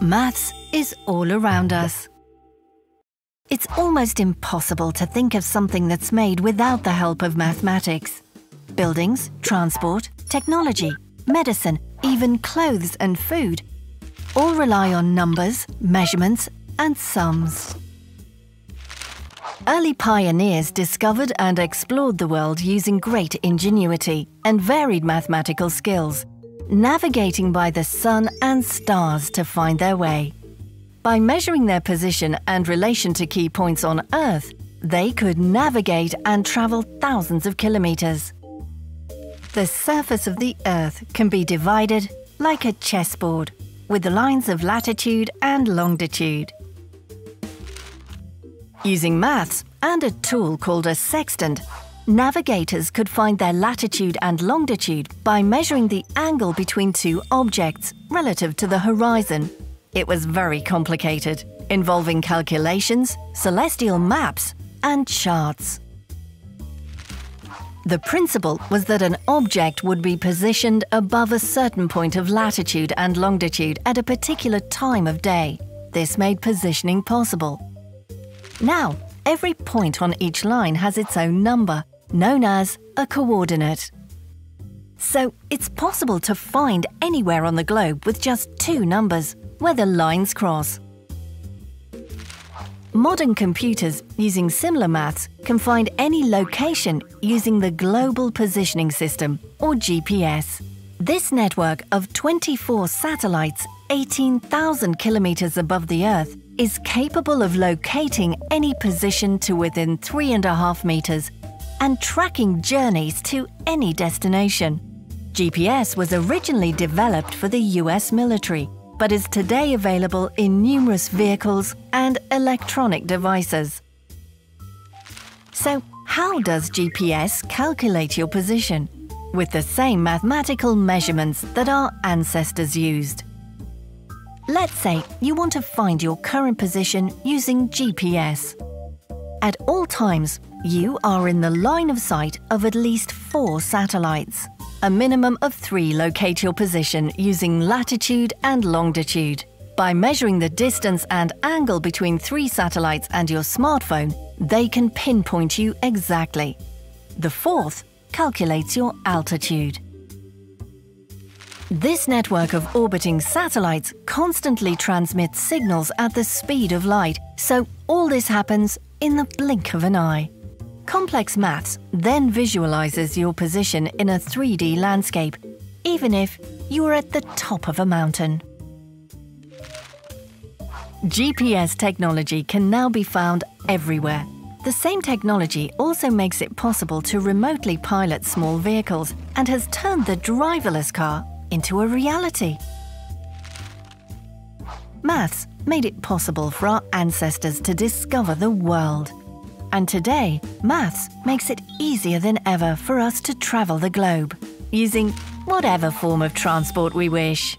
Maths is all around us. It's almost impossible to think of something that's made without the help of mathematics. Buildings, transport, technology, medicine, even clothes and food all rely on numbers, measurements, and sums. Early pioneers discovered and explored the world using great ingenuity and varied mathematical skills, navigating by the sun and stars to find their way. By measuring their position and relation to key points on Earth, they could navigate and travel thousands of kilometers. The surface of the Earth can be divided like a chessboard, with the lines of latitude and longitude. Using maths and a tool called a sextant, navigators could find their latitude and longitude by measuring the angle between two objects relative to the horizon. It was very complicated, involving calculations, celestial maps, and charts. The principle was that an object would be positioned above a certain point of latitude and longitude at a particular time of day. This made positioning possible. Now, every point on each line has its own number, known as a coordinate. So it's possible to find anywhere on the globe with just two numbers, where the lines cross. Modern computers using similar maths can find any location using the Global Positioning System, or GPS. This network of 24 satellites, 18,000 kilometers above the Earth, is capable of locating any position to within 3.5 meters and tracking journeys to any destination. GPS was originally developed for the US military, but is today available in numerous vehicles and electronic devices. So, how does GPS calculate your position? With the same mathematical measurements that our ancestors used. Let's say you want to find your current position using GPS. At all times, you are in the line of sight of at least 4 satellites. A minimum of 3 locate your position using latitude and longitude. By measuring the distance and angle between 3 satellites and your smartphone, they can pinpoint you exactly. The 4th calculates your altitude. This network of orbiting satellites constantly transmits signals at the speed of light, so all this happens in the blink of an eye. Complex maths then visualizes your position in a 3D landscape, even if you are at the top of a mountain. GPS technology can now be found everywhere. The same technology also makes it possible to remotely pilot small vehicles and has turned the driverless car into a reality. Maths made it possible for our ancestors to discover the world. And today, maths makes it easier than ever for us to travel the globe, using whatever form of transport we wish.